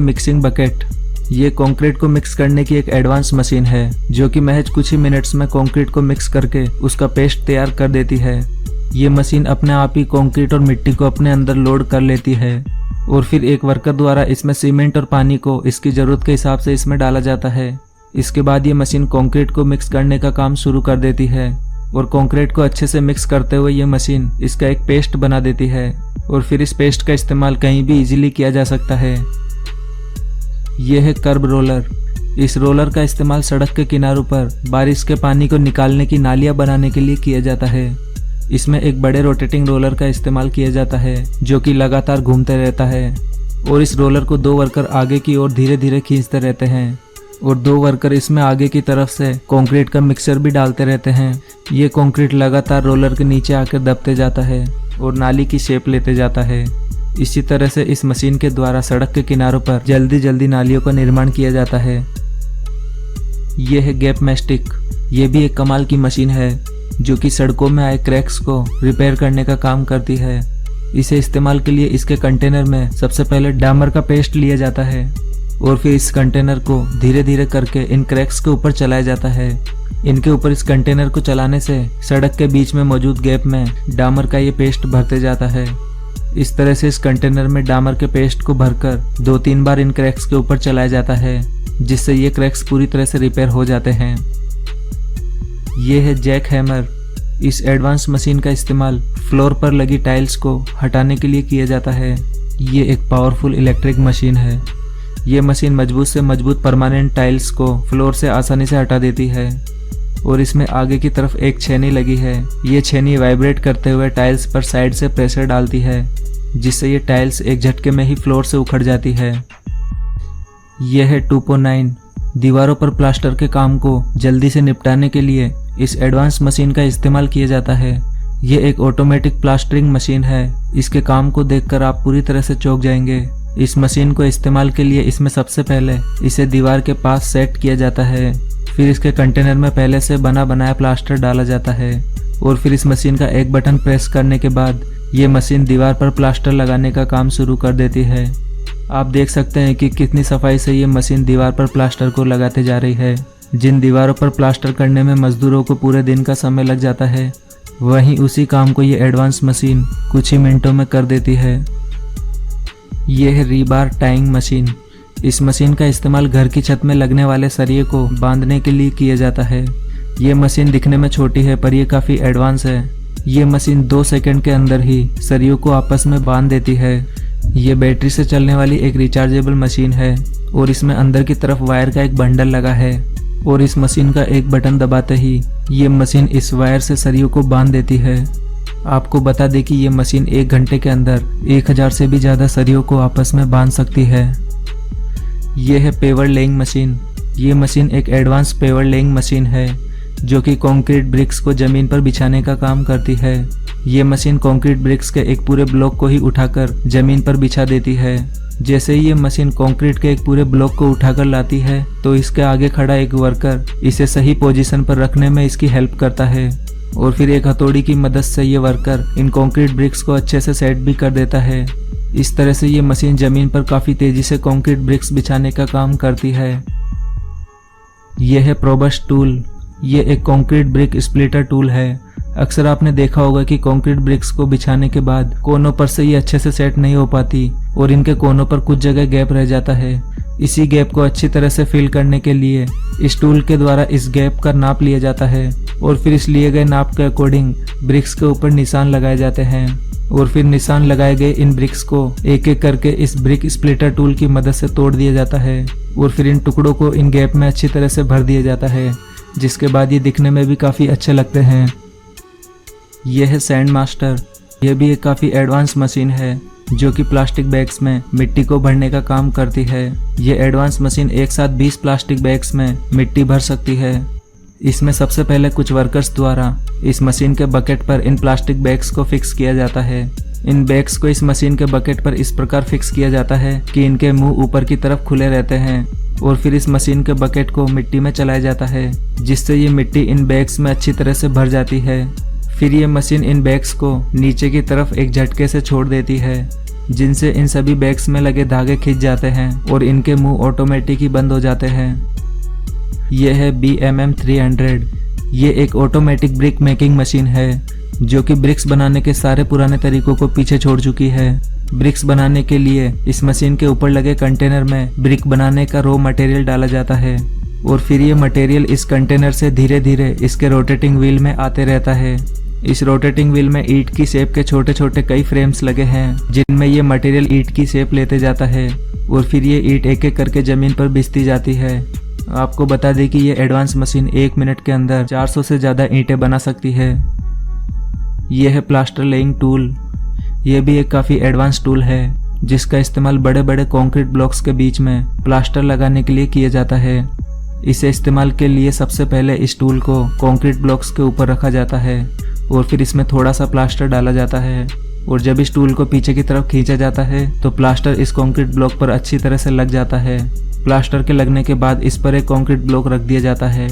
Mixing bucket. ये concrete को mix करने की एक एडवांस मशीन है जो कि महज कुछ ही मिनट्स में कंक्रीट को मिक्स करके उसका पेस्ट तैयार कर देती है। ये मशीन अपने आप ही कंक्रीट और मिट्टी को अपने अंदर लोड कर लेती है और फिर एक वर्कर द्वारा इसमें सीमेंट और पानी को इसकी ज़रूरत के हिसाब से इसमें डाला जाता है। इसके बाद ये मशीन कंक्रीट को मिक्स करने का काम शुरू कर देती है और कंक्रीट को अच्छे से मिक्स करते हुए ये मशीन इसका एक पेस्ट बना देती है और फिर इस पेस्ट का इस्तेमाल कहीं भी इजीली किया जा सकता है। यह है कर्ब रोलर। इस रोलर का इस्तेमाल सड़क के किनारों पर बारिश के पानी को निकालने की नालियां बनाने के लिए किया जाता है। इसमें एक बड़े रोटेटिंग रोलर का इस्तेमाल किया जाता है जो कि लगातार घूमते रहता है और इस रोलर को 2 वर्कर आगे की ओर धीरे धीरे खींचते रहते हैं और 2 वर्कर इसमें आगे की तरफ से कंक्रीट का मिक्सचर भी डालते रहते हैं। ये कंक्रीट लगातार रोलर के नीचे आकर दबते जाता है और नाली की शेप लेते जाता है। इसी तरह से इस मशीन के द्वारा सड़क के किनारों पर जल्दी जल्दी नालियों का निर्माण किया जाता है। यह है गैप मैस्टिक। ये भी एक कमाल की मशीन है जो कि सड़कों में आए क्रैक्स को रिपेयर करने का काम करती है। इसे इस्तेमाल के लिए इसके कंटेनर में सबसे पहले डामर का पेस्ट लिया जाता है और फिर इस कंटेनर को धीरे धीरे करके इन क्रैक्स के ऊपर चलाया जाता है। इनके ऊपर इस कंटेनर को चलाने से सड़क के बीच में मौजूद गैप में डामर का ये पेस्ट भरते जाता है। इस तरह से इस कंटेनर में डामर के पेस्ट को भरकर 2-3 बार इन क्रैक्स के ऊपर चलाया जाता है जिससे ये क्रैक्स पूरी तरह से रिपेयर हो जाते हैं। ये है जैक हैमर। इस एडवांस मशीन का इस्तेमाल फ्लोर पर लगी टाइल्स को हटाने के लिए किया जाता है। ये एक पावरफुल इलेक्ट्रिक मशीन है। ये मशीन मजबूत से मजबूत परमानेंट टाइल्स को फ्लोर से आसानी से हटा देती है और इसमें आगे की तरफ एक छेनी लगी है। ये छेनी वाइब्रेट करते हुए टाइल्स पर साइड से प्रेशर डालती है जिससे ये टाइल्स एक झटके में ही फ्लोर से उखड़ जाती है। यह है 2.9। दीवारों पर प्लास्टर के काम को जल्दी से निपटाने के लिए इस एडवांस मशीन का इस्तेमाल किया जाता है। ये एक ऑटोमेटिक प्लास्टरिंग मशीन है। इसके काम को देखकर आप पूरी तरह से चौंक जाएंगे। इस मशीन को इस्तेमाल के लिए इसमें सबसे पहले इसे दीवार के पास सेट किया जाता है, फिर इसके कंटेनर में पहले से बना बनाया प्लास्टर डाला जाता है और फिर इस मशीन का एक बटन प्रेस करने के बाद ये मशीन दीवार पर प्लास्टर लगाने का काम शुरू कर देती है। आप देख सकते हैं कि कितनी सफाई से ये मशीन दीवार पर प्लास्टर को लगाते जा रही है। जिन दीवारों पर प्लास्टर करने में मजदूरों को पूरे दिन का समय लग जाता है, वहीं उसी काम को ये एडवांस मशीन कुछ ही मिनटों में कर देती है। यह है रीबार टाइंग मशीन। इस मशीन का इस्तेमाल घर की छत में लगने वाले सरिये को बांधने के लिए किया जाता है। ये मशीन दिखने में छोटी है पर यह काफ़ी एडवांस है। ये मशीन 2 सेकंड के अंदर ही सरियों को आपस में बांध देती है। ये बैटरी से चलने वाली एक रिचार्जेबल मशीन है और इसमें अंदर की तरफ वायर का एक बंडल लगा है और इस मशीन का एक बटन दबाते ही ये मशीन इस वायर से सरियों को बांध देती है। आपको बता दें कि ये मशीन 1 घंटे के अंदर 1000 से भी ज़्यादा सरियों को आपस में बांध सकती है। यह है पेवर लेइंग मशीन। ये मशीन एक एडवांस पेवर लेइंग मशीन है जो कि कंक्रीट ब्रिक्स को ज़मीन पर बिछाने का काम करती है। ये मशीन कंक्रीट ब्रिक्स के एक पूरे ब्लॉक को ही उठाकर ज़मीन पर बिछा देती है। जैसे ही ये मशीन कंक्रीट के एक पूरे ब्लॉक को उठाकर लाती है तो इसके आगे खड़ा एक वर्कर इसे सही पोजीशन पर रखने में इसकी हेल्प करता है और फिर एक हथौड़ी की मदद से ये वर्कर इन कंक्रीट ब्रिक्स को अच्छे से सेट भी कर देता है। इस तरह से ये मशीन ज़मीन पर काफ़ी तेज़ी से कंक्रीट ब्रिक्स बिछाने का काम करती है। यह है प्रोबस टूल। ये एक कंक्रीट ब्रिक स्प्लिटर टूल है। अक्सर आपने देखा होगा कि कंक्रीट ब्रिक्स को बिछाने के बाद कोनों पर से ये अच्छे से सेट नहीं हो पाती और इनके कोनों पर कुछ जगह गैप रह जाता है। इसी गैप को अच्छी तरह से फिल करने के लिए इस टूल के द्वारा इस गैप का नाप लिया जाता है और फिर इस लिए गए नाप के अकॉर्डिंग ब्रिक्स के ऊपर निशान लगाए जाते हैं और फिर निशान लगाए गए इन ब्रिक्स को एक एक करके इस ब्रिक स्प्लिटर टूल की मदद से तोड़ दिया जाता है और फिर इन टुकड़ों को इन गैप में अच्छी तरह से भर दिया जाता है, जिसके बाद ये दिखने में भी काफ़ी अच्छे लगते हैं। यह है सैंड मास्टर। यह भी एक काफ़ी एडवांस मशीन है जो कि प्लास्टिक बैग्स में मिट्टी को भरने का काम करती है। यह एडवांस मशीन एक साथ 20 प्लास्टिक बैग्स में मिट्टी भर सकती है। इसमें सबसे पहले कुछ वर्कर्स द्वारा इस मशीन के बकेट पर इन प्लास्टिक बैग्स को फिक्स किया जाता है। इन बैग्स को इस मशीन के बकेट पर इस प्रकार फिक्स किया जाता है कि इनके मुंह ऊपर की तरफ खुले रहते हैं और फिर इस मशीन के बकेट को मिट्टी में चलाया जाता है, जिससे ये मिट्टी इन बैग्स में अच्छी तरह से भर जाती है। फिर ये मशीन इन बैग्स को नीचे की तरफ एक झटके से छोड़ देती है जिनसे इन सभी बैग्स में लगे धागे खिंच जाते हैं और इनके मुंह ऑटोमेटिक ही बंद हो जाते हैं। यह है BMM 300। ये एक ऑटोमेटिक ब्रिक मेकिंग मशीन है जो कि ब्रिक्स बनाने के सारे पुराने तरीकों को पीछे छोड़ चुकी है। ब्रिक्स बनाने के लिए इस मशीन के ऊपर लगे कंटेनर में ब्रिक बनाने का रॉ मटेरियल डाला जाता है और फिर ये मटेरियल इस कंटेनर से धीरे धीरे इसके रोटेटिंग व्हील में आते रहता है। इस रोटेटिंग व्हील में ईंट की शेप के छोटे छोटे कई फ्रेम्स लगे हैं जिनमें ये मटेरियल ईंट की शेप लेते जाता है और फिर ये ईंट एक एक करके जमीन पर बिछती जाती है। आपको बता दें कि ये एडवांस मशीन 1 मिनट के अंदर 400 से ज़्यादा ईंटें बना सकती है। यह है प्लास्टर लेइंग टूल। यह भी एक काफ़ी एडवांस टूल है जिसका इस्तेमाल बड़े बड़े कंक्रीट ब्लॉक्स के बीच में प्लास्टर लगाने के लिए किया जाता है। इसे इस्तेमाल के लिए सबसे पहले इस टूल को कंक्रीट ब्लॉक्स के ऊपर रखा जाता है और फिर इसमें थोड़ा सा प्लास्टर डाला जाता है और जब इस टूल को पीछे की तरफ खींचा जाता है तो प्लास्टर इस कंक्रीट ब्लॉक पर अच्छी तरह से लग जाता है। प्लास्टर के लगने के बाद इस पर एक कंक्रीट ब्लॉक रख दिया जाता है।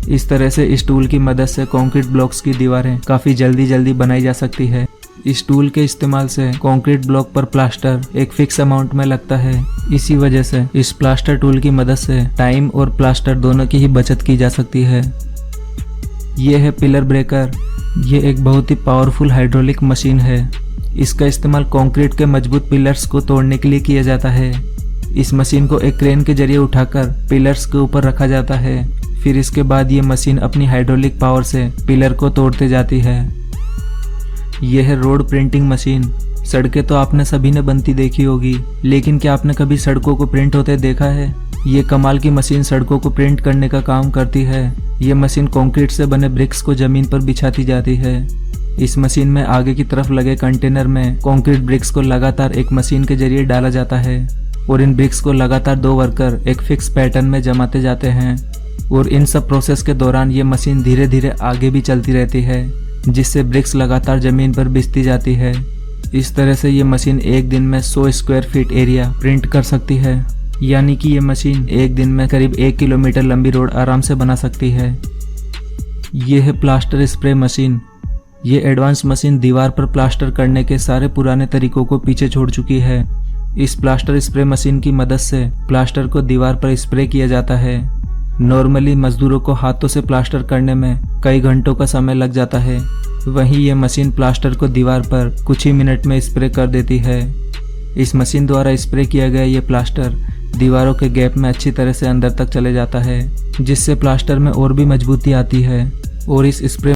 इस तरह से इस टूल की मदद से कंक्रीट ब्लॉक्स की दीवारें काफ़ी जल्दी बनाई जा सकती है। इस टूल के इस्तेमाल से कंक्रीट ब्लॉक पर प्लास्टर एक फिक्स अमाउंट में लगता है। इसी वजह से इस प्लास्टर टूल की मदद से टाइम और प्लास्टर दोनों की ही बचत की जा सकती है। यह है पिलर ब्रेकर। ये एक बहुत ही पावरफुल हाइड्रोलिक मशीन है। इसका इस्तेमाल कंक्रीट के मजबूत पिलर्स को तोड़ने के लिए किया जाता है। इस मशीन को एक क्रेन के जरिए उठाकर पिलर्स के ऊपर रखा जाता है। फिर इसके बाद ये मशीन अपनी हाइड्रोलिक पावर से पिलर को तोड़ते जाती है। यह है रोड प्रिंटिंग मशीन। सड़कें तो आपने सभी ने बनती देखी होगी, लेकिन क्या आपने कभी सड़कों को प्रिंट होते देखा है? ये कमाल की मशीन सड़कों को प्रिंट करने का काम करती है। ये मशीन कंक्रीट से बने ब्रिक्स को जमीन पर बिछाती जाती है। इस मशीन में आगे की तरफ लगे कंटेनर में कंक्रीट ब्रिक्स को लगातार एक मशीन के जरिए डाला जाता है और इन ब्रिक्स को लगातार 2 वर्कर एक फिक्स पैटर्न में जमाते जाते हैं और इन सब प्रोसेस के दौरान ये मशीन धीरे धीरे आगे भी चलती रहती है, जिससे ब्रिक्स लगातार जमीन पर बिछती जाती है। इस तरह से ये मशीन एक दिन में 100 स्क्वायर फीट एरिया प्रिंट कर सकती है, यानी कि ये मशीन एक दिन में करीब 1 किलोमीटर लंबी रोड आराम से बना सकती है। ये है प्लास्टर स्प्रे मशीन। ये एडवांस मशीन दीवार पर प्लास्टर करने के सारे पुराने तरीकों को पीछे छोड़ चुकी है। इस प्लास्टर स्प्रे मशीन की मदद से प्लास्टर को दीवार पर स्प्रे किया जाता है। नॉर्मली मजदूरों को हाथों से प्लास्टर करने में कई घंटों का समय लग जाता है, वहीं ये मशीन प्लास्टर को दीवार पर कुछ ही मिनट में स्प्रे कर देती है। इस मशीन द्वारा स्प्रे किया गया ये प्लास्टर दीवारों के गैप में अच्छी तरह से अंदर तक चले जाता है, जिससे प्लास्टर में और भी मजबूती आती है और इस स्प्रे